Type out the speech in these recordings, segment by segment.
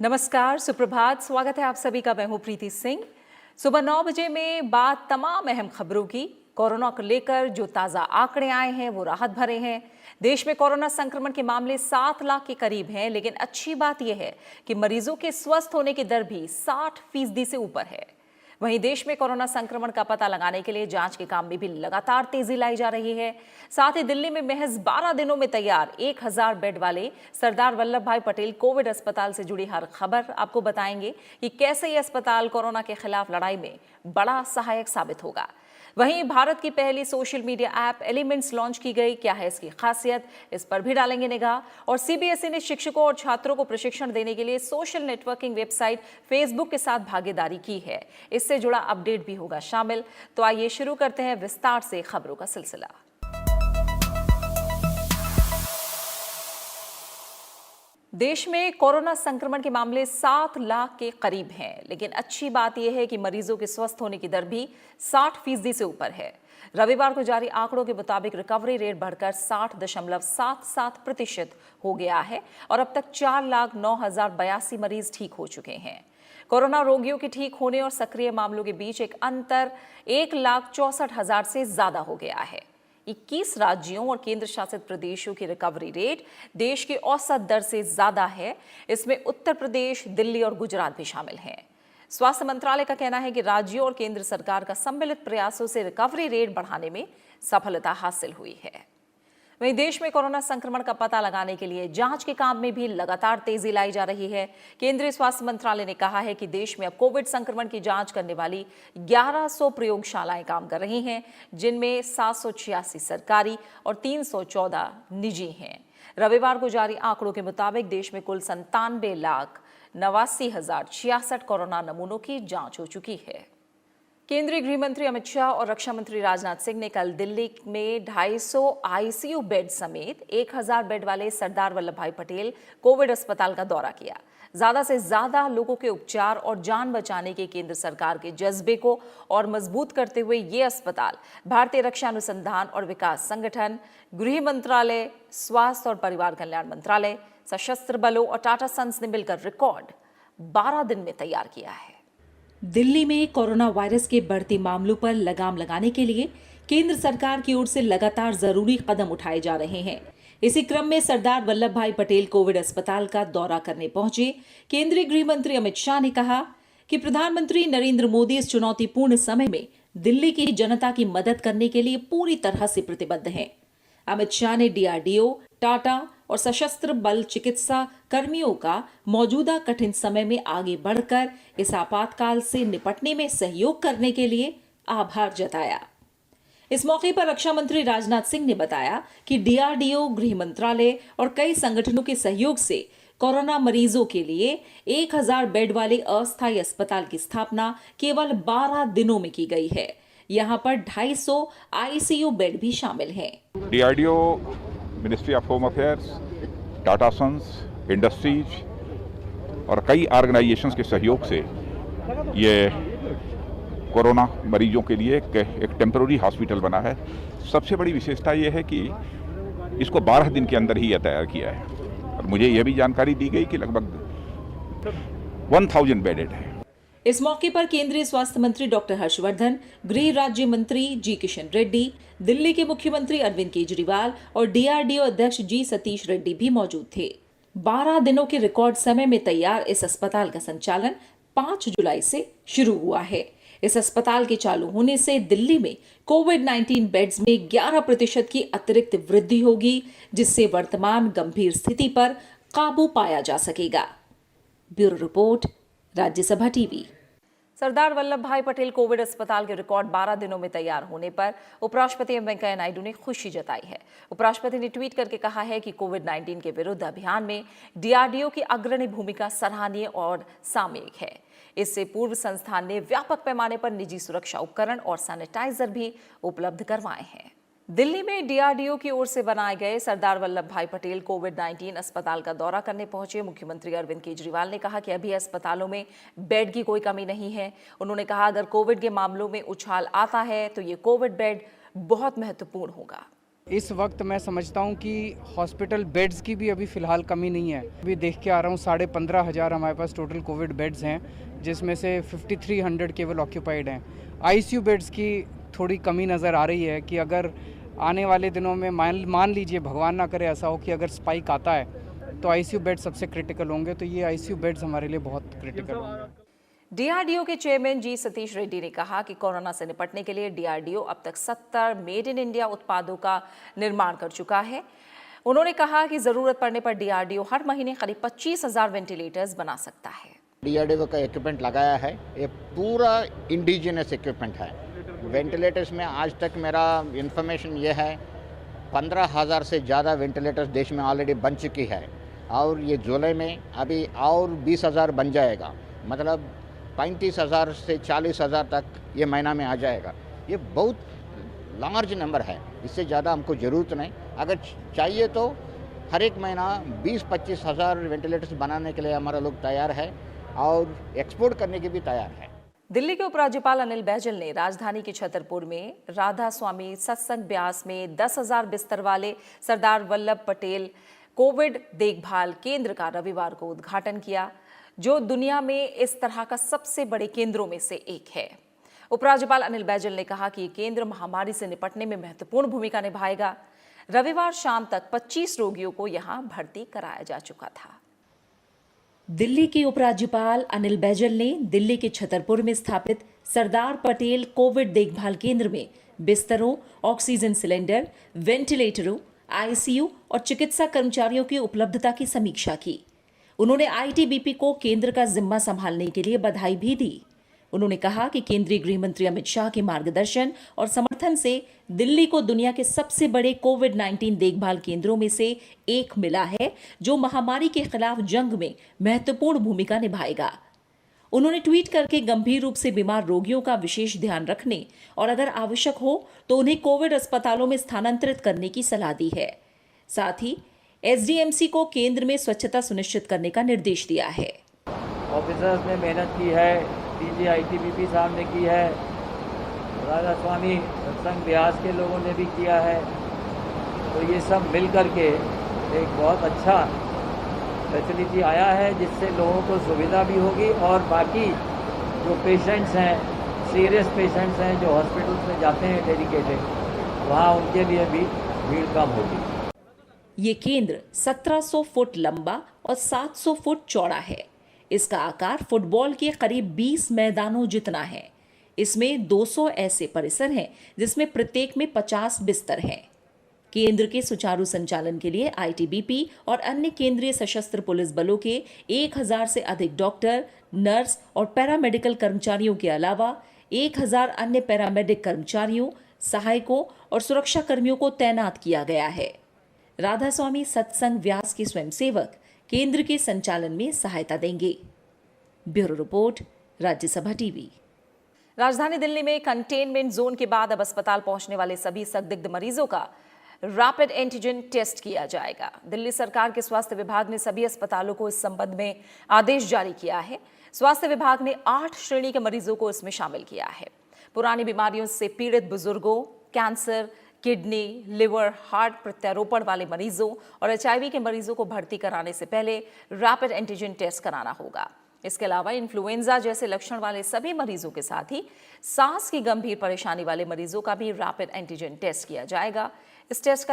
नमस्कार, सुप्रभात। स्वागत है आप सभी का। मैं हूं प्रीति सिंह। सुबह 9 बजे में बात तमाम अहम खबरों की। कोरोना को लेकर जो ताजा आंकड़े आए हैं वो राहत भरे हैं। देश में कोरोना संक्रमण के मामले 7 लाख के करीब हैं, लेकिन अच्छी बात यह है कि मरीजों के स्वस्थ होने की दर भी 60% से ऊपर है। वहीं देश में कोरोना संक्रमण का पता लगाने के लिए जांच के काम में भी लगातार तेजी लाई जा रही है। साथ ही दिल्ली में महज 12 दिनों में तैयार 1000 बेड वाले सरदार वल्लभ भाई पटेल कोविड अस्पताल से जुड़ी हर खबर आपको बताएंगे कि कैसे ये अस्पताल कोरोना के खिलाफ लड़ाई में बड़ा सहायक साबित होगा। वहीं भारत की पहली social media app elements launch की गई। क्या है इसकी खासियत, इस पर भी डालेंगे निगाह। और सीबीएसई ने शिक्षकों और छात्रों को प्रशिक्षण देने के लिए सोशल नेटवर्किंग वेबसाइट फेसबुक के साथ भागीदारी की है। इससे जुड़ा अपडेट भी होगा शामिल। तो आइए शुरू करते हैं विस्तार से खबरों का सिलसिला। देश में कोरोना संक्रमण के मामले 7 लाख के करीब हैं, लेकिन अच्छी बात यह है कि मरीजों के स्वस्थ होने की दर भी 60% से ऊपर है। रविवार को जारी आंकड़ों के मुताबिक रिकवरी रेट बढ़कर 60.77% हो गया है और अब तक 4,09,082 मरीज ठीक हो चुके हैं। कोरोना रोगियों के ठीक होने और सक्रिय मामलों के बीच एक अंतर 1,64,000 से ज्यादा हो गया है। 21 राज्यों और केंद्र शासित प्रदेशों की रिकवरी रेट देश की औसत दर से ज्यादा है। इसमें उत्तर प्रदेश, दिल्ली और गुजरात भी शामिल हैं। स्वास्थ्य मंत्रालय का कहना है कि राज्यों और केंद्र सरकार का सम्मिलित प्रयासों से रिकवरी रेट बढ़ाने में सफलता हासिल हुई है। वहीं देश में कोरोना संक्रमण का पता लगाने के लिए जांच के काम में भी लगातार तेजी लाई जा रही है। केंद्रीय स्वास्थ्य मंत्रालय ने कहा है कि देश में अब कोविड संक्रमण की जांच करने वाली 1100 प्रयोगशालाएं काम कर रही हैं, जिनमें 786 सरकारी और 314 निजी हैं। रविवार को जारी आंकड़ों के मुताबिक देश में कुल 97,89,066 कोरोना नमूनों की जांच हो चुकी है। केंद्रीय गृह मंत्री अमित शाह और रक्षा मंत्री राजनाथ सिंह ने कल दिल्ली में 250 आईसीयू बेड समेत 1000 बेड वाले सरदार वल्लभ भाई पटेल कोविड अस्पताल का दौरा किया। ज्यादा से ज्यादा लोगों के उपचार और जान बचाने के केंद्र सरकार के जज्बे को और मजबूत करते हुए ये अस्पताल भारतीय रक्षा अनुसंधान और विकास संगठन, गृह मंत्रालय, स्वास्थ्य और परिवार कल्याण मंत्रालय, सशस्त्र बलों और टाटा सन्स ने मिलकर रिकॉर्ड 12 दिन में तैयार किया है। दिल्ली में कोरोना वायरस के बढ़ते मामलों पर लगाम लगाने के लिए केंद्र सरकार की ओर से लगातार जरूरी कदम उठाए जा रहे हैं। इसी क्रम में सरदार वल्लभ भाई पटेल कोविड अस्पताल का दौरा करने पहुंचे केंद्रीय गृह मंत्री अमित शाह ने कहा कि प्रधानमंत्री नरेंद्र मोदी इस चुनौतीपूर्ण समय में दिल्ली की जनता की मदद करने के लिए पूरी तरह से प्रतिबद्ध हैं। अमित शाह ने डीआरडीओ, टाटा और सशस्त्र बल चिकित्सा कर्मियों का मौजूदा कठिन समय में आगे बढ़कर इस आपातकाल से निपटने में सहयोग करने के लिए आभार जताया। इस मौके पर रक्षा मंत्री राजनाथ सिंह ने बताया कि डीआरडीओ, गृह मंत्रालय और कई संगठनों के सहयोग से कोरोना मरीजों के लिए 1000 बेड वाले अस्थायी अस्पताल की स्थापना केवल 12 दिनों में की गई है। यहाँ पर 250 आईसीयू बेड भी शामिल हैं। DRDO, ministry of home affairs, Tata sons, industries और कई ऑर्गेनाइजेशंस के सहयोग से ये कोरोना मरीजों के लिए एक टेम्पररी हॉस्पिटल बना है। सबसे बड़ी विशेषता ये है कि इसको 12 दिन के अंदर ही यह तैयार किया है और मुझे यह भी जानकारी दी गई कि लगभग 1000 बेडेड है। इस मौके पर केंद्रीय स्वास्थ्य मंत्री डॉक्टर हर्षवर्धन, गृह राज्य मंत्री जी किशन रेड्डी, दिल्ली के मुख्यमंत्री अरविंद केजरीवाल और डीआरडीओ अध्यक्ष जी सतीश रेड्डी भी मौजूद थे। 12 दिनों के रिकॉर्ड समय में तैयार इस अस्पताल का संचालन 5 जुलाई से शुरू हुआ है। इस अस्पताल के चालू होने से दिल्ली में कोविड-19 बेड्स में 11% की अतिरिक्त वृद्धि होगी, जिससे वर्तमान गंभीर स्थिति पर काबू पाया जा सकेगा। Bureau report, Rajya Sabha TV. Sardar Vallabhbhai Patel Covid अस्पताल के रिकॉर्ड 12 दिनों में तैयार होने पर उपराष्ट्रपति एम वेंकैया नायडू ने खुशी जताई है। उपराष्ट्रपति ने ट्वीट करके कहा है कि कोविड-19 के विरुद्ध अभियान में डीआरडीओ की अग्रणी भूमिका सराहनीय और सामयिक है। इससे पूर्व संस्थान ने व्यापक पैमाने पर निजी सुरक्षा उपकरण और सैनिटाइजर भी उपलब्ध करवाए हैं। दिल्ली में डीआरडीओ की ओर से बनाए गए सरदार वल्लभ भाई पटेल कोविड-19 अस्पताल का दौरा करने पहुंचे मुख्यमंत्री अरविंद केजरीवाल ने कहा कि अभी अस्पतालों में बेड की कोई कमी नहीं है। उन्होंने कहा अगर कोविड के मामलों में उछाल आता है तो ये कोविड बेड बहुत महत्वपूर्ण होगा। इस वक्त मैं समझता हूँ कि हॉस्पिटल बेड्स की भी अभी फ़िलहाल कमी नहीं है। अभी देख के आ रहा हूँ 15,500 हमारे पास टोटल कोविड बेड्स हैं, जिसमें से 5300 केवल ऑक्यूपाइड हैं। आईसीयू बेड्स की थोड़ी कमी नज़र आ रही है कि अगर आने वाले दिनों में मान लीजिए, भगवान ना करे ऐसा हो कि अगर स्पाइक आता है तो आईसीयू बेड सबसे क्रिटिकल होंगे, तो ये आईसीयू बेड्स हमारे लिए बहुत क्रिटिकल होंगे। डीआरडीओ के चेयरमैन जी सतीश रेड्डी ने कहा कि कोरोना से निपटने के लिए डीआरडीओ अब तक 70 मेड इन इंडिया उत्पादों का निर्माण कर चुका है। उन्होंने कहा कि जरूरत पड़ने पर डीआरडीओ हर महीने करीब 25,000 वेंटिलेटर्स बना सकता है। डीआरडीओ का इक्विपमेंट लगाया है, ये पूरा इंडिजिनस इक्विपमेंट है। वेंटिलेटर्स में आज तक मेरा इंफॉर्मेशन ये है 15,000 से ज़्यादा वेंटिलेटर्स देश में ऑलरेडी बन चुकी है, और ये जुलाई में अभी और 20,000 बन जाएगा। मतलब 35,000 से 40,000 तक ये महीना में आ जाएगा। ये बहुत लार्ज नंबर है, इससे ज़्यादा हमको ज़रूरत नहीं। अगर चाहिए तो हर एक महीना 20-25 हज़ार वेंटिलेटर्स बनाने के लिए हमारा लोग तैयार है, और एक्सपोर्ट करने के भी तैयार है। दिल्ली के उपराज्यपाल अनिल बैजल ने राजधानी के छतरपुर में राधा स्वामी सत्संग ब्यास में 10,000 बिस्तर वाले सरदार वल्लभ पटेल कोविड देखभाल केंद्र का रविवार को उद्घाटन किया, जो दुनिया में इस तरह का सबसे बड़े केंद्रों में से एक है। उपराज्यपाल अनिल बैजल ने कहा कि ये केंद्र महामारी से निपटने में महत्वपूर्ण भूमिका निभाएगा। रविवार शाम तक 25 रोगियों को यहां भर्ती कराया जा चुका था। दिल्ली के उपराज्यपाल अनिल बैजल ने दिल्ली के छतरपुर में स्थापित सरदार पटेल कोविड देखभाल केंद्र में बिस्तरों, ऑक्सीजन सिलेंडर, वेंटिलेटरों, आईसीयू और चिकित्सा कर्मचारियों की उपलब्धता की समीक्षा की। उन्होंने आईटीबीपी को केंद्र का जिम्मा संभालने के लिए बधाई भी दी। उन्होंने कहा कि केंद्रीय गृह मंत्री अमित शाह के मार्गदर्शन और समर्थन से दिल्ली को दुनिया के सबसे बड़े कोविड-19 देखभाल केंद्रों में से एक मिला है, जो महामारी के खिलाफ जंग में महत्वपूर्ण भूमिका निभाएगा। उन्होंने ट्वीट करके गंभीर रूप से बीमार रोगियों का विशेष ध्यान रखने और अगर आवश्यक हो तो उन्हें कोविड अस्पतालों में स्थानांतरित करने की सलाह दी है। साथ ही एसडीएमसी को केंद्र में स्वच्छता सुनिश्चित करने का निर्देश दिया है। ऑफिसर्स ने मेहनत की है, डीजी आईटीबीपी साहब ने की है, राधा स्वामी सत्संग ब्यास के लोगों ने भी किया है। तो ये सब मिल कर के एक बहुत अच्छा फैसिलिटी आया है, जिससे लोगों को सुविधा भी होगी, और बाकी जो पेशेंट्स हैं, सीरियस पेशेंट्स हैं जो हॉस्पिटल्स में जाते हैं डेडिकेटेड, वहाँ उनके लिए भी भीड़ कम होगी। ये केंद्र 1700 फुट लंबा और 700 फुट चौड़ा है। इसका आकार फुटबॉल के करीब 20 मैदानों जितना है। इसमें 200 ऐसे परिसर हैं जिसमें प्रत्येक में 50 बिस्तर हैं। केंद्र के सुचारू संचालन के लिए आईटीबीपी और अन्य केंद्रीय सशस्त्र पुलिस बलों के 1000 से अधिक डॉक्टर, नर्स और पैरामेडिकल कर्मचारियों के अलावा 1000 अन्य पैरामेडिक कर्मचारियों, सहायकों और सुरक्षा कर्मियों को तैनात किया गया है। राधा स्वामी सत्संग व्यास के स्वयंसेवक केंद्र के संचालन में सहायता देंगे। Bureau report, Rajya Sabha TV. राजधानी दिल्ली में कंटेनमेंट जोन के बाद अब अस्पताल पहुंचने वाले सभी संदिग्ध मरीजों का रैपिड एंटीजन टेस्ट किया जाएगा। दिल्ली सरकार के स्वास्थ्य विभाग ने सभी अस्पतालों को इस संबंध में आदेश जारी किया है। स्वास्थ्य विभाग ने 8 श्रेणी के मरीजों को इसमें शामिल किया है। पुरानी बीमारियों से पीड़ित बुजुर्गों, कैंसर, किडनी, लिवर, हार्ट प्रत्यारोपण वाले मरीजों और एचआईवी के मरीजों को भर्ती कराने से पहले रैपिड एंटीजन टेस्ट कराना होगा। इसके अलावा इन्फ्लुएंजा जैसे लक्षण वाले सभी मरीजों के साथ ही सांस की गंभीर परेशानी वाले मरीजों का भी रैपिड एंटीजन टेस्ट किया जाएगा। इस टेस्ट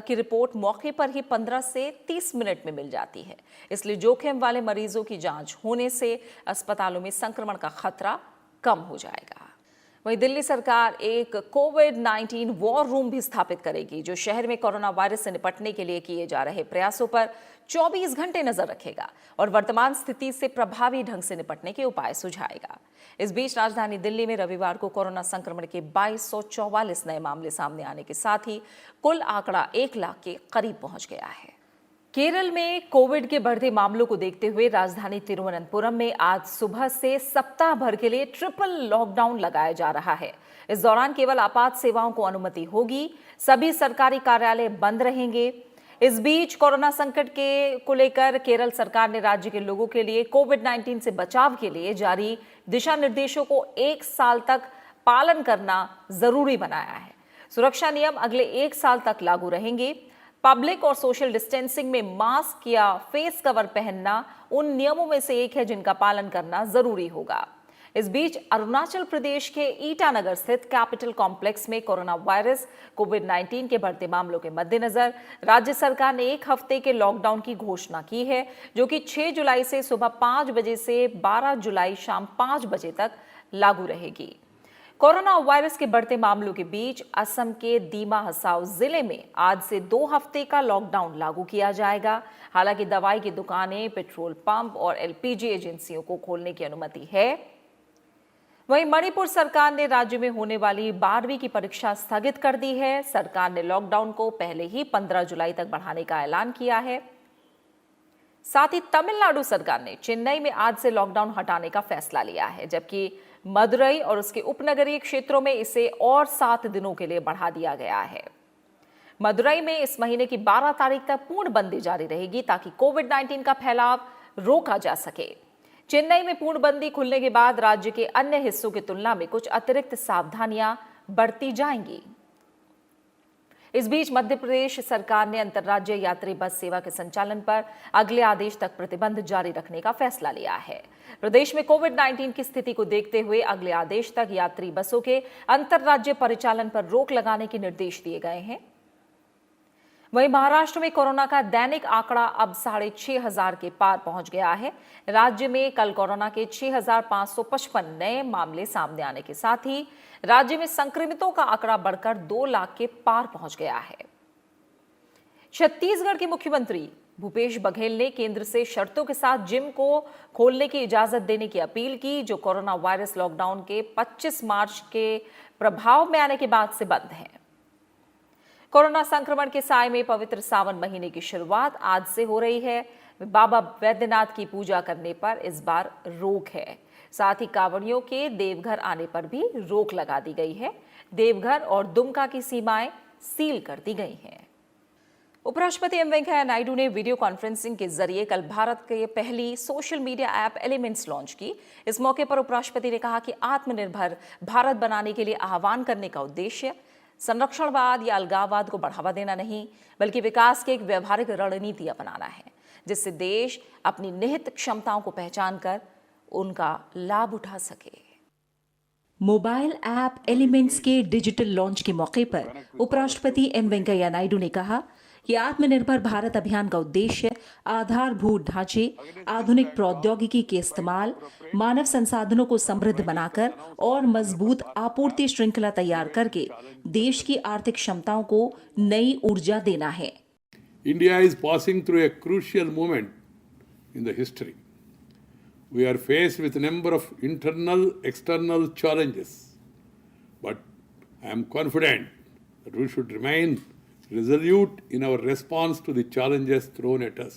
की रिपोर्ट मौके पर ही 15 से 30 मिनट में मिल जाती है, इसलिए जोखिम वाले मरीजों की जांच होने से अस्पतालों में संक्रमण का खतरा कम हो जाएगा। वहीं दिल्ली सरकार एक कोविड-19 वॉर रूम भी स्थापित करेगी, जो शहर में कोरोना वायरस से निपटने के लिए किए जा रहे प्रयासों पर 24 घंटे नजर रखेगा और वर्तमान स्थिति से प्रभावी ढंग से निपटने के उपाय सुझाएगा। इस बीच राजधानी दिल्ली में रविवार को कोरोना संक्रमण के 2244 नए मामले सामने आने के साथ ही कुल आंकड़ा 1 लाख के करीब पहुंच गया है। केरल में कोविड के बढ़ते मामलों को देखते हुए राजधानी तिरुवनंतपुरम में आज सुबह से सप्ताह भर के लिए ट्रिपल लॉकडाउन लगाया जा रहा है। इस दौरान केवल आपात सेवाओं को अनुमति होगी, सभी सरकारी कार्यालय बंद रहेंगे। इस बीच कोरोना संकट को लेकर केरल सरकार ने राज्य के लोगों के लिए कोविड-19 से बचाव के लिए जारी दिशा निर्देशों को 1 साल तक पालन करना जरूरी बनाया है। सुरक्षा नियम अगले 1 साल तक लागू रहेंगे। पब्लिक और सोशल डिस्टेंसिंग में मास्क या फेस कवर पहनना उन नियमों में से एक है जिनका पालन करना जरूरी होगा। इस बीच अरुणाचल प्रदेश के ईटानगर स्थित कैपिटल कॉम्प्लेक्स में कोरोना वायरस कोविड-19 के बढ़ते मामलों के मद्देनजर राज्य सरकार ने 1 हफ्ते के लॉकडाउन की घोषणा की है, जो कि 6 जुलाई से सुबह 5 बजे से 12 जुलाई शाम 5 बजे तक लागू रहेगी। कोरोना वायरस के बढ़ते मामलों के बीच असम के दीमा हसाओ जिले में आज से 2 हफ्ते का लॉकडाउन लागू किया जाएगा। हालांकि दवाई की दुकानें, पेट्रोल पंप और एलपीजी एजेंसियों को खोलने की अनुमति है। वहीं मणिपुर सरकार ने राज्य में होने वाली 12वीं की परीक्षा स्थगित कर दी है। सरकार ने लॉकडाउन को पहले ही 15 जुलाई तक बढ़ाने का ऐलान किया है। साथ ही तमिलनाडु सरकार ने चेन्नई में आज से लॉकडाउन हटाने का फैसला लिया है, जबकि मदुरई और उसके उपनगरीय क्षेत्रों में इसे और 7 दिनों के लिए बढ़ा दिया गया है। मदुरई में इस महीने की 12 तारीख तक पूर्णबंदी जारी रहेगी ताकि कोविड-19 का फैलाव रोका जा सके। चेन्नई में पूर्णबंदी खुलने के बाद राज्य के अन्य हिस्सों की तुलना में कुछ अतिरिक्त सावधानियां बरती जाएंगी। इस बीच मध्य प्रदेश सरकार ने अंतर्राज्यीय यात्री बस सेवा के संचालन पर अगले आदेश तक प्रतिबंध जारी रखने का फैसला लिया है। प्रदेश में कोविड-19 की स्थिति को देखते हुए अगले आदेश तक यात्री बसों के अंतर्राज्यीय परिचालन पर रोक लगाने के निर्देश दिए गए हैं। वहीं महाराष्ट्र में कोरोना का दैनिक आंकड़ा अब 6,500 के पार पहुंच गया है। राज्य में कल कोरोना के 6,555 नए मामले सामने आने के साथ ही राज्य में संक्रमितों का आंकड़ा बढ़कर 2 लाख के पार पहुंच गया है। छत्तीसगढ़ के मुख्यमंत्री भूपेश बघेल ने केंद्र से शर्तों के साथ जिम को खोलने की इजाजत देने की अपील की, जो कोरोना वायरस लॉकडाउन के 25 मार्च के प्रभाव में आने के बाद से बंद है। कोरोना संक्रमण के साए में पवित्र सावन महीने की शुरुआत आज से हो रही है। बाबा वैद्यनाथ की पूजा करने पर इस बार रोक है। साथ ही कांवड़ियों के देवघर आने पर भी रोक लगा दी गई है। देवघर और दुमका की सीमाएं सील कर दी गई हैं। उपराष्ट्रपति एम वेंकैया नायडू ने वीडियो कॉन्फ्रेंसिंग के जरिए कल भारत के पहली social media app elements launch की। इस मौके पर उपराष्ट्रपति ने कहा कि आत्मनिर्भर भारत बनाने के लिए आह्वान करने का उद्देश्य संरक्षणवाद या अलगाववाद को बढ़ावा देना नहीं, बल्कि विकास की एक व्यवहारिक रणनीति अपनाना है, जिससे देश अपनी निहित क्षमताओं को पहचान कर उनका लाभ उठा सके। मोबाइल ऐप एलिमेंट्स के डिजिटल लॉन्च के मौके पर उपराष्ट्रपति एम वेंकैया नायडू ने कहा कि आत्मनिर्भर भारत अभियान का उद्देश्य आधारभूत ढांचे, आधुनिक प्रौद्योगिकी के इस्तेमाल, मानव संसाधनों को समृद्ध बनाकर और मजबूत आपूर्ति श्रृंखला तैयार करके देश की आर्थिक क्षमताओं को नई ऊर्जा देना है। India is passing through a crucial moment in the history. We are faced with a number of internal, external challenges, but I am confident that we should remain resolute in our response to the challenges thrown at us.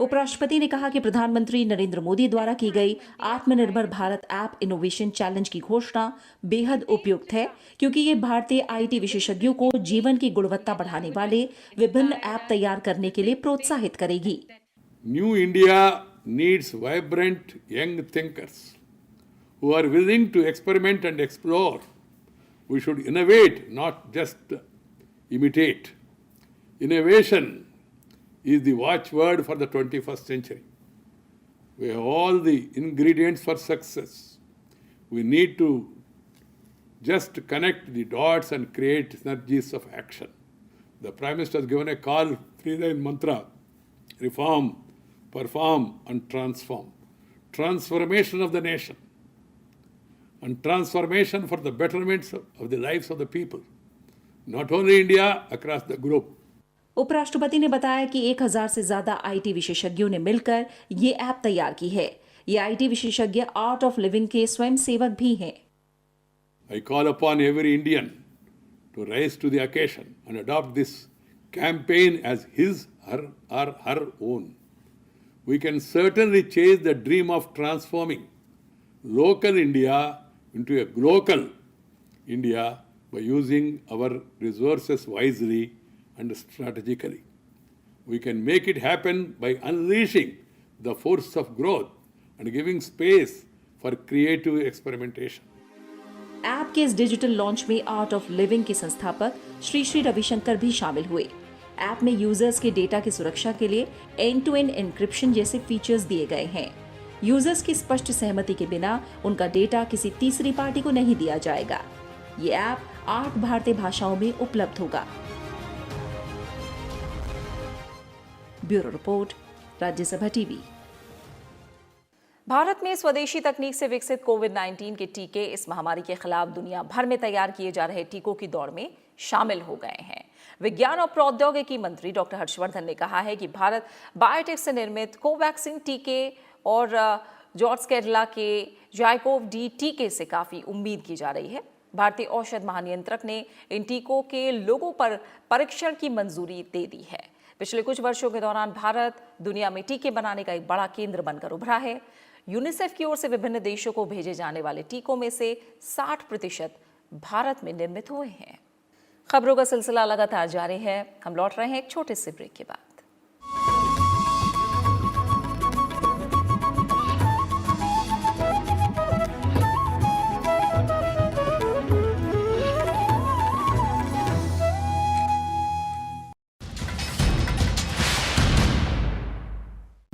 उपराष्ट्रपति ने कहा कि प्रधानमंत्री नरेंद्र मोदी द्वारा की गई आत्मनिर्भर Bharat app innovation challenge की घोषणा बेहद उपयुक्त है, क्योंकि ये भारतीय आईटी विशेषज्ञों को जीवन की गुणवत्ता बढ़ाने वाले विभिन्न ऐप तैयार करने के लिए प्रोत्साहित करेगी। New India needs vibrant young thinkers who are willing to experiment and explore. We should innovate, not just imitate. Innovation is the watchword for the 21st century. We have all the ingredients for success. We need to just connect the dots and create synergies of action. The Prime Minister has given a call, 3-line mantra: reform, perform and transform. Transformation of the nation and transformation for the betterment of the lives of the people. Not only India, across the globe. उपराष्ट्रपति ने बताया कि 1000 से ज्यादा IT विशेषज्ञों ने मिलकर ये ऐप तैयार की है। ये आईटी विशेषज्ञ आर्ट ऑफ लिविंग के स्वयं सेवक भी हैं। I call upon every Indian to rise to the occasion and adopt this campaign as his or her own. We can certainly chase the dream of transforming local India into a global India by using our resources wisely and strategically. We can make it happen by unleashing the force of growth and giving space for creative experimentation. App के इस digital launch में art of living के संस्थापक श्री श्री रविशंकर भी शामिल हुए। App में users के डेटा की सुरक्षा के लिए एंड टू एंड एन्क्रिप्शन जैसे फीचर्स दिए गए हैं। यूजर्स की स्पष्ट सहमति के बिना उनका डेटा किसी तीसरी पार्टी को नहीं दिया जाएगा। ये ऐप 8 भारतीय भाषाओं में उपलब्ध होगा। Bureau report, Rajya Sabha TV. Bharat में स्वदेशी तकनीक से विकसित कोविड-19 के टीके इस महामारी के खिलाफ दुनिया भर में तैयार किए जा रहे टीकों की दौड़ में शामिल हो गए हैं। विज्ञान और प्रौद्योगिकी मंत्री डॉक्टर हर्षवर्धन ने कहा है कि भारत बायोटेक से निर्मित कोवैक्सीन टीके और जॉर्ज कैडिला के जाइकोव डी टीके से काफी उम्मीद की जा रही है। भारतीय औषध महानियंत्रक ने इन टीकों के लोगों पर परीक्षण की मंजूरी दे दी है। पिछले कुछ वर्षों के दौरान भारत दुनिया में टीके बनाने का एक बड़ा केंद्र बनकर उभरा है। यूनिसेफ की ओर से विभिन्न देशों को भेजे जाने वाले टीकों में से 60% भारत में निर्मित हुए हैं। खबरों का सिलसिला लगातार जारी है। हम लौट रहे हैं एक छोटे से ब्रेक के बाद।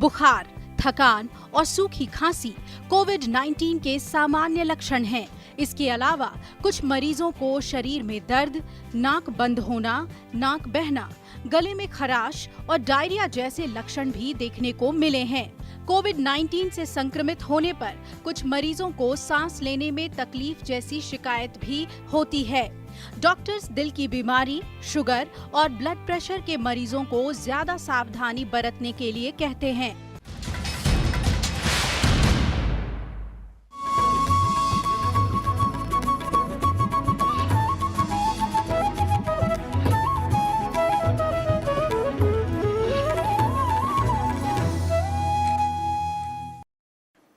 बुखार, थकान और सूखी खांसी कोविड-19 के सामान्य लक्षण हैं। इसके अलावा कुछ मरीजों को शरीर में दर्द, नाक बंद होना, नाक बहना, गले में खराश और डायरिया जैसे लक्षण भी देखने को मिले हैं। कोविड-19 से संक्रमित होने पर कुछ मरीजों को सांस लेने में तकलीफ जैसी शिकायत भी होती है। डॉक्टर्स दिल की बीमारी, शुगर और ब्लड प्रेशर के मरीजों को ज्यादा सावधानी बरतने के लिए कहते हैं।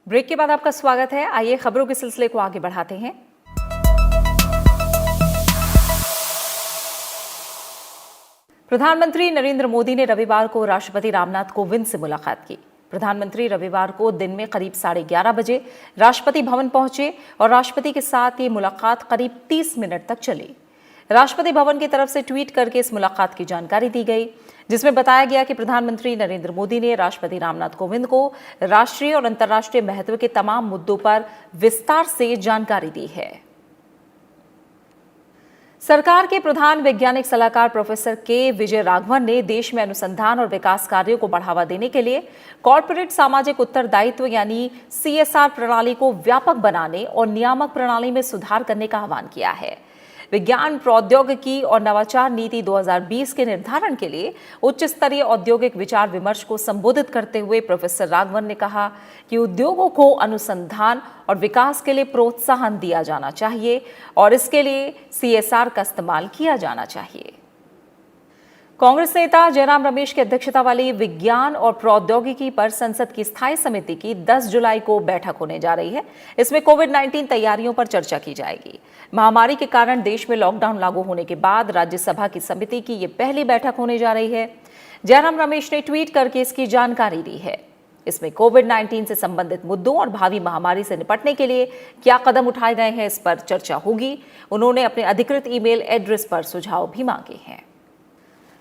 ब्रेक के बाद आपका स्वागत है। आइए खबरों के सिलसिले को आगे बढ़ाते हैं। प्रधानमंत्री नरेंद्र मोदी ने रविवार को राष्ट्रपति रामनाथ कोविंद से मुलाकात की। प्रधानमंत्री रविवार को दिन में करीब 11:30 बजे राष्ट्रपति भवन पहुंचे और राष्ट्रपति के साथ ये मुलाकात करीब 30 मिनट तक चली। राष्ट्रपति भवन की तरफ से ट्वीट करके इस मुलाकात की जानकारी दी गई, जिसमें बताया गया कि प्रधानमंत्री नरेंद्र मोदी ने राष्ट्रपति रामनाथ कोविंद को राष्ट्रीय और अंतर्राष्ट्रीय महत्व के तमाम मुद्दों पर विस्तार से जानकारी दी है। सरकार के प्रधान वैज्ञानिक सलाहकार प्रोफेसर के विजय राघवन ने देश में अनुसंधान और विकास कार्यों को बढ़ावा देने के लिए कॉर्पोरेट सामाजिक उत्तरदायित्व यानी CSR प्रणाली को व्यापक बनाने और नियामक प्रणाली में सुधार करने का आह्वान किया है। विज्ञान, प्रौद्योगिकी और नवाचार नीति 2020 के निर्धारण के लिए उच्च स्तरीय औद्योगिक विचार विमर्श को संबोधित करते हुए प्रोफेसर राघवन ने कहा कि उद्योगों को अनुसंधान और विकास के लिए प्रोत्साहन दिया जाना चाहिए और इसके लिए CSR का इस्तेमाल किया जाना चाहिए। कांग्रेस नेता जयराम रमेश की अध्यक्षता वाली विज्ञान और प्रौद्योगिकी पर संसद की स्थायी समिति की 10 जुलाई को बैठक होने जा रही है। इसमें कोविड-19 तैयारियों पर चर्चा की जाएगी। महामारी के कारण देश में लॉकडाउन लागू होने के बाद राज्यसभा की समिति की ये पहली बैठक होने जा रही है। जयराम रमेश ने ट्वीट करके इसकी जानकारी दी है। इसमें कोविड-19 से संबंधित मुद्दों और भावी महामारी से निपटने के लिए क्या कदम उठाए गए हैं, इस पर चर्चा होगी। उन्होंने अपने अधिकृत ईमेल एड्रेस पर सुझाव भी मांगे हैं।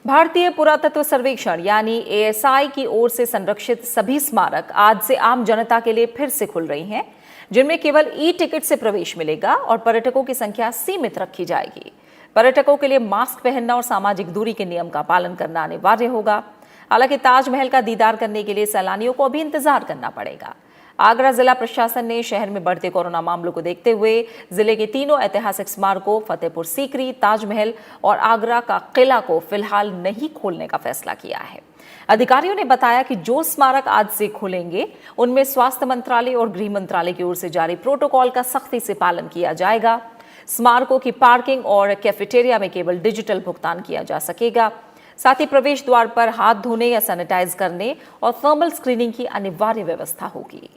भारतीय पुरातत्व सर्वेक्षण यानी ASI की ओर से संरक्षित सभी स्मारक आज से आम जनता के लिए फिर से खुल रही हैं, जिनमें केवल ई-टिकट से प्रवेश मिलेगा और पर्यटकों की संख्या सीमित रखी जाएगी। पर्यटकों के लिए मास्क पहनना और सामाजिक दूरी के नियम का पालन करना अनिवार्य होगा। हालांकि ताजमहल का दीदार करने के लिए सैलानियों को अभी इंतजार करना पड़ेगा। आगरा जिला प्रशासन ने शहर में बढ़ते कोरोना मामलों को देखते हुए जिले के तीनों ऐतिहासिक स्मारकों फतेहपुर सीकरी, ताजमहल और आगरा का किला को फिलहाल नहीं खोलने का फैसला किया है। अधिकारियों ने बताया कि जो स्मारक आज से खुलेंगे उनमें स्वास्थ्य मंत्रालय और गृह मंत्रालय की ओर से जारी प्रोटोकॉल का सख्ती से पालन किया जाएगा। स्मारकों की पार्किंग और कैफेटेरिया में केवल डिजिटल भुगतान किया जा सकेगा। साथ ही प्रवेश द्वार पर हाथ धोने या सैनिटाइज करने और थर्मल स्क्रीनिंग की अनिवार्य व्यवस्था होगी।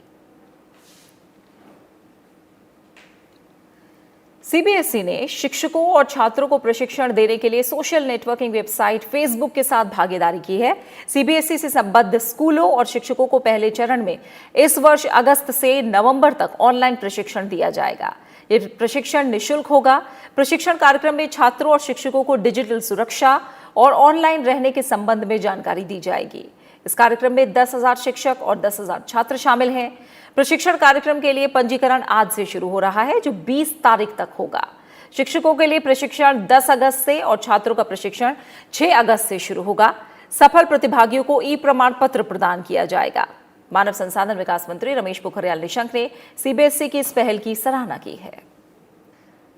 CBSE ने शिक्षकों और छात्रों को प्रशिक्षण देने के लिए सोशल नेटवर्किंग वेबसाइट फेसबुक के साथ भागीदारी की है। CBSE से संबद्ध स्कूलों और शिक्षकों को पहले चरण में इस वर्ष अगस्त से नवंबर तक ऑनलाइन प्रशिक्षण दिया जाएगा। ये प्रशिक्षण निःशुल्क होगा। प्रशिक्षण कार्यक्रम में छात्रों और शिक्षकों को डिजिटल सुरक्षा और ऑनलाइन रहने के संबंध में जानकारी दी जाएगी। इस कार्यक्रम में 10,000 शिक्षक और 10,000 छात्र शामिल हैं। प्रशिक्षण कार्यक्रम के लिए पंजीकरण आज से शुरू हो रहा है, जो 20 तारीख तक होगा। शिक्षकों के लिए प्रशिक्षण 10 अगस्त से और छात्रों का प्रशिक्षण 6 अगस्त से शुरू होगा। सफल प्रतिभागियों को ई प्रमाण पत्र प्रदान किया जाएगा। मानव संसाधन विकास मंत्री रमेश पोखरियाल निशंक ने सीबीएसई की इस पहल की सराहना की है।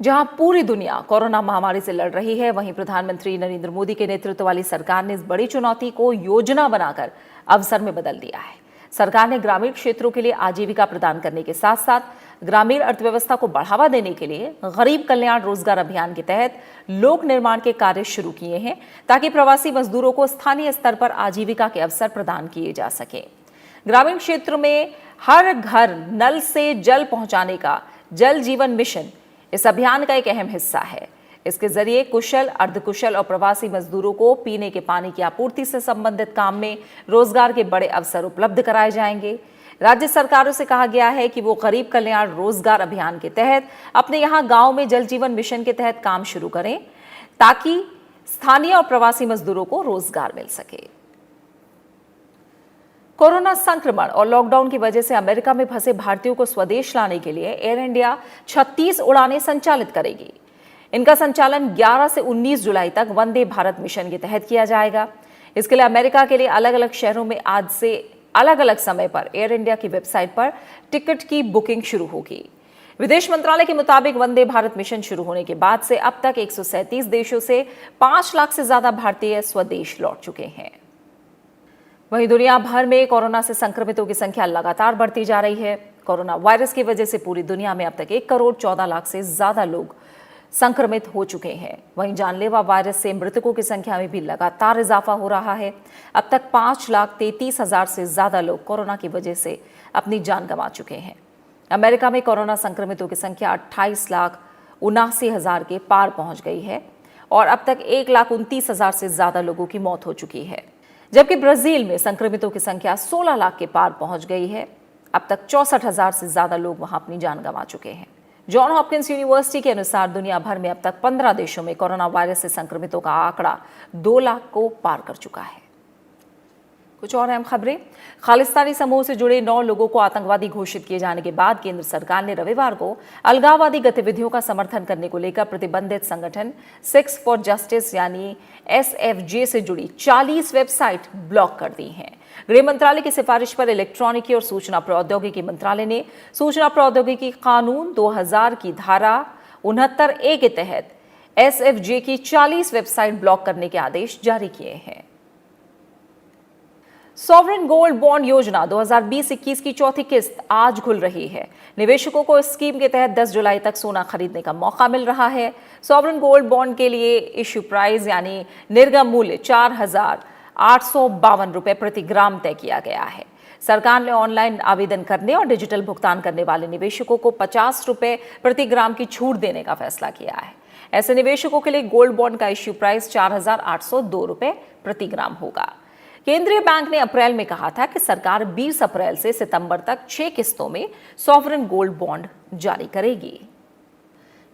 जहां पूरी दुनिया कोरोना महामारी से लड़ रही है, वहीं प्रधानमंत्री नरेंद्र मोदी के नेतृत्व वाली सरकार ने इस बड़ी चुनौती को योजना बनाकर अवसर में बदल दिया है। सरकार ने ग्रामीण क्षेत्रों के लिए आजीविका प्रदान करने के साथ साथ ग्रामीण अर्थव्यवस्था को बढ़ावा देने के लिए गरीब कल्याण रोजगार अभियान के तहत लोक निर्माण के कार्य शुरू किए हैं, ताकि प्रवासी मजदूरों को स्थानीय स्तर पर आजीविका के अवसर प्रदान किए जा सके। ग्रामीण क्षेत्र में हर घर नल से जल पहुंचाने का जल जीवन मिशन इस अभियान का एक अहम हिस्सा है। इसके जरिए कुशल, अर्धकुशल और प्रवासी मजदूरों को पीने के पानी की आपूर्ति से संबंधित काम में रोजगार के बड़े अवसर उपलब्ध कराए जाएंगे। राज्य सरकारों से कहा गया है कि वो गरीब कल्याण रोजगार अभियान के तहत अपने यहाँ गांव में जल जीवन मिशन के तहत काम शुरू करें, ताकि स्थानीय और प्रवासी मजदूरों को रोजगार मिल सके। कोरोना संक्रमण और लॉकडाउन की वजह से अमेरिका में फंसे भारतीयों को स्वदेश लाने के लिए एयर इंडिया 36 उड़ानें संचालित करेगी। इनका संचालन 11 से 19 जुलाई तक वंदे भारत मिशन के तहत किया जाएगा। इसके लिए अमेरिका के लिए अलग अलग शहरों में आज से अलग अलग समय पर एयर इंडिया की वेबसाइट पर टिकट की बुकिंग शुरू होगी। विदेश मंत्रालय के मुताबिक वंदे भारत मिशन शुरू होने के बाद से अब तक 137 देशों से 5 लाख से ज्यादा भारतीय स्वदेश लौट चुके हैं। वहीं दुनिया भर में कोरोना से संक्रमितों की संख्या लगातार बढ़ती जा रही है। कोरोना वायरस की वजह से पूरी दुनिया में अब तक 1 करोड़ 14 लाख से ज्यादा लोग संक्रमित हो चुके हैं। वहीं जानलेवा वायरस से मृतकों की संख्या में भी लगातार इजाफा हो रहा है। अब तक 5,33,000 से ज्यादा लोग कोरोना की वजह से अपनी जान गंवा चुके हैं। अमेरिका में कोरोना संक्रमितों की संख्या 28,79,000 के पार पहुंच गई है और अब तक 1,29,000 से ज्यादा लोगों की मौत हो चुकी है। जबकि ब्राजील में संक्रमितों की संख्या 16 लाख के पार पहुंच गई है। अब तक 64,000 से ज्यादा लोग वहां अपनी जान गंवा चुके हैं। जॉन हॉपकिंस यूनिवर्सिटी के अनुसार दुनिया भर में अब तक 15 देशों में कोरोना वायरस से संक्रमितों का आंकड़ा 2 लाख को पार कर चुका है। कुछ और अहम खबरें। खालिस्तानी समूह से जुड़े 9 लोगों को आतंकवादी घोषित किए जाने के बाद केंद्र सरकार ने रविवार को अलगाववादी गतिविधियों का समर्थन करने को लेकर प्रतिबंधित संगठन सिक्स फॉर जस्टिस यानी SFJ से जुड़ी 40 वेबसाइट ब्लॉक कर दी हैं। गृह मंत्रालय की सिफारिश पर इलेक्ट्रॉनिकी और सूचना प्रौद्योगिकी मंत्रालय ने सूचना प्रौद्योगिकी कानून 2000 की धारा 69A के तहत SFJ की 40 वेबसाइट ब्लॉक करने के आदेश जारी किए हैं। सॉवरेन गोल्ड बॉन्ड योजना 2020-21 की चौथी किस्त आज खुल रही है। निवेशकों को इस स्कीम के तहत 10 जुलाई तक सोना खरीदने का मौका मिल रहा है। सॉवरेन गोल्ड बॉन्ड के लिए इश्यू प्राइस यानी निर्गम मूल्य 4,852 रुपए प्रति ग्राम तय किया गया है। सरकार ने ऑनलाइन आवेदन करने और डिजिटल भुगतान करने वाले निवेशकों को 50 रुपए प्रति ग्राम की छूट देने का फैसला किया है। ऐसे निवेशकों के लिए गोल्ड बॉन्ड का इश्यू प्राइस 4,802 रुपए प्रति ग्राम होगा। केंद्रीय बैंक ने अप्रैल में कहा था कि सरकार 20 अप्रैल से सितंबर तक 6 किस्तों में सॉवरेन गोल्ड बॉन्ड जारी करेगी।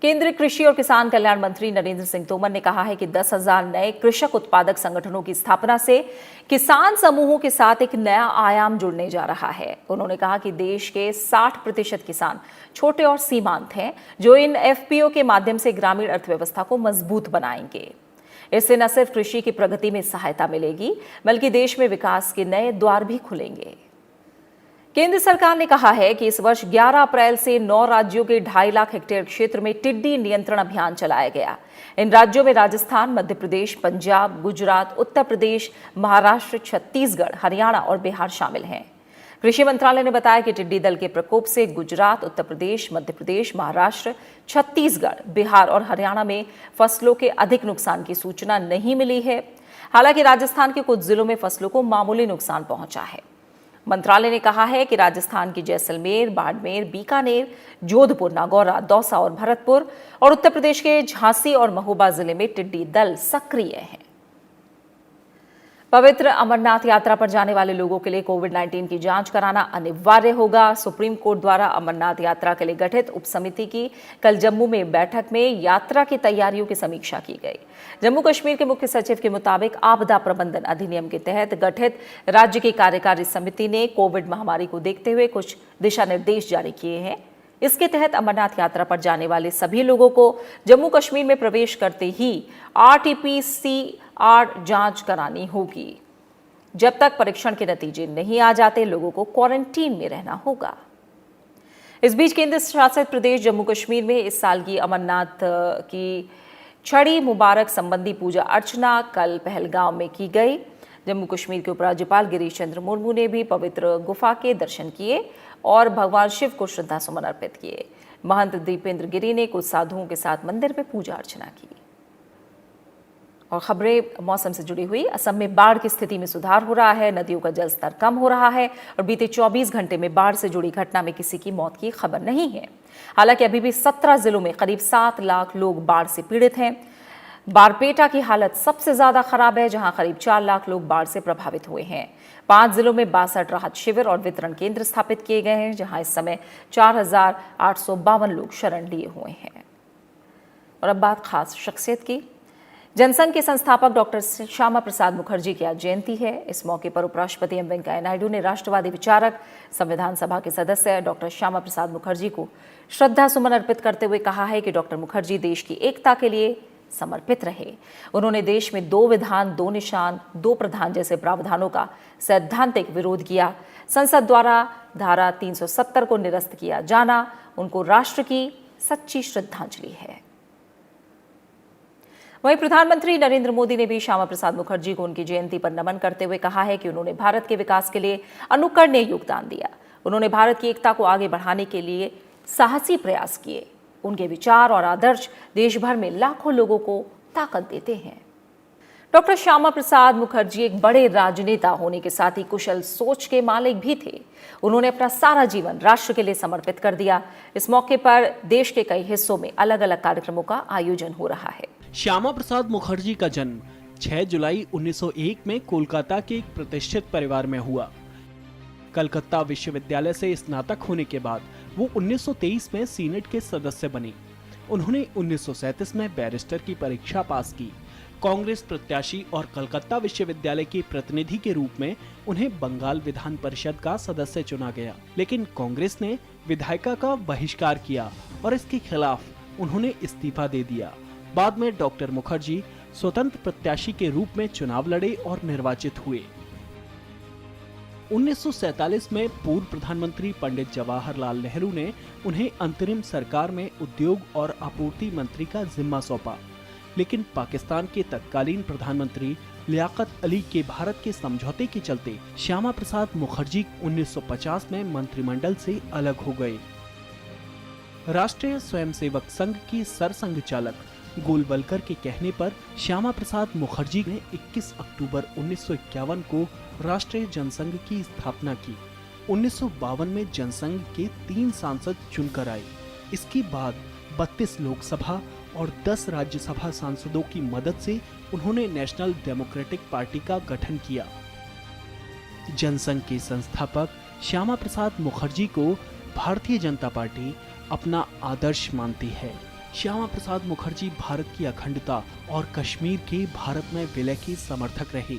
केंद्रीय कृषि और किसान कल्याण मंत्री नरेंद्र सिंह तोमर ने कहा है कि 10,000 नए कृषक उत्पादक संगठनों की स्थापना से किसान समूहों के साथ एक नया आयाम जुड़ने जा रहा है। उन्होंने कहा कि देश के 60% किसान छोटे और सीमांत हैं, जो इन FPO के माध्यम से ग्रामीण अर्थव्यवस्था को मजबूत बनाएंगे। इससे न सिर्फ कृषि की प्रगति में सहायता मिलेगी, बल्कि देश में विकास के नए द्वार भी खुलेंगे। केंद्र सरकार ने कहा है कि इस वर्ष 11 अप्रैल से 9 राज्यों के 2.5 लाख हेक्टेयर क्षेत्र में टिड्डी नियंत्रण अभियान चलाया गया। इन राज्यों में राजस्थान, मध्य प्रदेश, पंजाब, गुजरात, उत्तर प्रदेश, महाराष्ट्र, छत्तीसगढ़, हरियाणा और बिहार शामिल हैं। कृषि मंत्रालय ने बताया कि टिड्डी दल के प्रकोप से गुजरात, उत्तर प्रदेश, मध्य प्रदेश, महाराष्ट्र, छत्तीसगढ़, बिहार और हरियाणा में फसलों के अधिक नुकसान की सूचना नहीं मिली है। हालांकि राजस्थान के कुछ जिलों में फसलों को मामूली नुकसान पहुंचा है। मंत्रालय ने कहा है कि राजस्थान की जैसलमेर, बाड़मेर, बीकानेर, जोधपुर, नागौर, दौसा और भरतपुर और उत्तर प्रदेश के झांसी और महोबा जिले में टिड्डी दल सक्रिय हैं। पवित्र अमरनाथ यात्रा पर जाने वाले लोगों के लिए कोविड-19 की जांच कराना अनिवार्य होगा। सुप्रीम कोर्ट द्वारा अमरनाथ यात्रा के लिए गठित उप समिति की कल जम्मू में बैठक में यात्रा की तैयारियों की समीक्षा की गई। जम्मू कश्मीर के मुख्य सचिव के मुताबिक आपदा प्रबंधन अधिनियम के तहत गठित राज्य की कार्यकारी समिति ने कोविड महामारी को देखते हुए कुछ दिशा निर्देश जारी किए हैं। इसके तहत अमरनाथ यात्रा पर जाने वाले सभी लोगों को जम्मू कश्मीर में प्रवेश करते ही RT-PCR जांच करानी होगी। जब तक परीक्षण के नतीजे नहीं आ जाते, लोगों को क्वारंटीन में रहना होगा। इस बीच केंद्र शासित प्रदेश जम्मू कश्मीर में इस साल की अमरनाथ की छड़ी मुबारक संबंधी पूजा अर्चना कल पहलगाम में की गई। जम्मू कश्मीर के उपराज्यपाल गिरीश चंद्र मुर्मू ने भी पवित्र गुफा के दर्शन किए और भगवान शिव को श्रद्धा सुमन अर्पित किए। महंत दीपेंद्र गिरी ने कुछ साधुओं के साथ मंदिर में पूजा अर्चना की। और खबरें मौसम से जुड़ी हुई। असम में बाढ़ की स्थिति में सुधार हो रहा है। नदियों का जलस्तर कम हो रहा है और बीते 24 घंटे में बाढ़ से जुड़ी घटना में किसी की मौत की खबर नहीं है। हालांकि अभी भी 17 जिलों में करीब 7 लाख लोग बाढ़ से पीड़ित हैं। बारपेटा की हालत सबसे ज्यादा खराब है, जहां करीब 4 लाख लोग बाढ़ से प्रभावित हुए हैं। 5 जिलों में 62 राहत शिविर और वितरण केंद्र स्थापित किए गए हैं, जहां इस समय 4,852 लोग शरण लिए हुए हैं। और अब बात खास शख्सियत की। जनसंघ के संस्थापक डॉक्टर श्यामा प्रसाद मुखर्जी की आज जयंती है। इस मौके पर उपराष्ट्रपति एम वेंकैया नायडू ने राष्ट्रवादी विचारक, संविधान सभा के सदस्य डॉक्टर श्यामा प्रसाद मुखर्जी को श्रद्धा सुमन अर्पित करते हुए कहा है कि डॉक्टर मुखर्जी देश की एकता के लिए समर्पित रहे। उन्होंने देश में 2 विधान 2 निशान 2 प्रधान जैसे प्रावधानों का सैद्धांतिक विरोध किया। संसद द्वारा धारा 370 को निरस्त किया जाना उनको राष्ट्र की सच्ची श्रद्धांजलि है। वहीं प्रधानमंत्री नरेंद्र मोदी ने भी श्यामा प्रसाद मुखर्जी को उनकी जयंती पर नमन करते हुए कहा है कि उन्होंने भारत के विकास के लिए अनुकरणीय योगदान दिया। उन्होंने भारत की एकता को आगे बढ़ाने के लिए साहसी प्रयास किए। उनके विचार और आदर्श देश भर में लाखों लोगों को ताकत देते हैं। डॉक्टर श्यामा प्रसाद मुखर्जी एक बड़े राजनेता होने के साथ ही कुशल सोच के मालिक भी थे। उन्होंने अपना सारा जीवन राष्ट्र के लिए समर्पित कर दिया। इस मौके पर देश के कई हिस्सों में अलग अलग कार्यक्रमों का आयोजन हो रहा है। श्यामा प्रसाद मुखर्जी का जन्म 6 जुलाई 1901 में कोलकाता के एक प्रतिष्ठित परिवार में हुआ। कलकत्ता विश्वविद्यालय से स्नातक होने के बाद वो 1923 में सीनेट के सदस्य बने। उन्होंने 1937 में बैरिस्टर की परीक्षा पास की। कांग्रेस प्रत्याशी और कलकत्ता विश्वविद्यालय के प्रतिनिधि के रूप में उन्हें बंगाल विधान परिषद का सदस्य चुना गया, लेकिन कांग्रेस ने विधायिका का बहिष्कार किया और इसके खिलाफ उन्होंने इस्तीफा दे दिया। बाद में डॉक्टर मुखर्जी स्वतंत्र प्रत्याशी के रूप में चुनाव लड़े और निर्वाचित हुए। 1947 में पूर्व प्रधानमंत्री पंडित जवाहरलाल नेहरू ने उन्हें अंतरिम सरकार में उद्योग और आपूर्ति मंत्री का जिम्मा सौंपा, लेकिन पाकिस्तान के तत्कालीन प्रधानमंत्री लियाकत अली के भारत के समझौते के चलते श्यामा प्रसाद मुखर्जी 1950 में मंत्रिमंडल से अलग हो गए। राष्ट्रीय स्वयंसेवक संघ की सरसंघचालक गोलवलकर के कहने पर श्यामा प्रसाद मुखर्जी ने 21 अक्टूबर 1951 को राष्ट्रीय जनसंघ की स्थापना की। 1952 में जनसंघ के 3 सांसद चुनकर आए। इसके बाद 32 लोकसभा और 10 राज्यसभा सांसदों की मदद से उन्होंने नेशनल डेमोक्रेटिक पार्टी का गठन किया। जनसंघ के संस्थापक श्यामा प्रसाद मुखर्जी को भारतीय जनता पार्टी अपना आदर्श मानती है। श्यामा प्रसाद मुखर्जी भारत की अखंडता और कश्मीर के भारत में विलय के समर्थक रहे।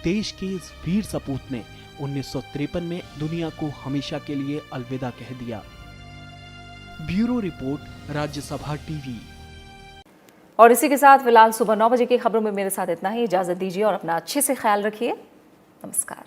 देश के इस वीर सपूत ने 1953 में दुनिया को हमेशा के लिए अलविदा कह दिया। Bureau report, Rajya Sabha TV. और इसी के साथ फिलहाल सुबह 9 बजे की खबरों में मेरे साथ इतना ही। इजाजत दीजिए और अपना अच्छे से ख्याल रखिए। नमस्कार।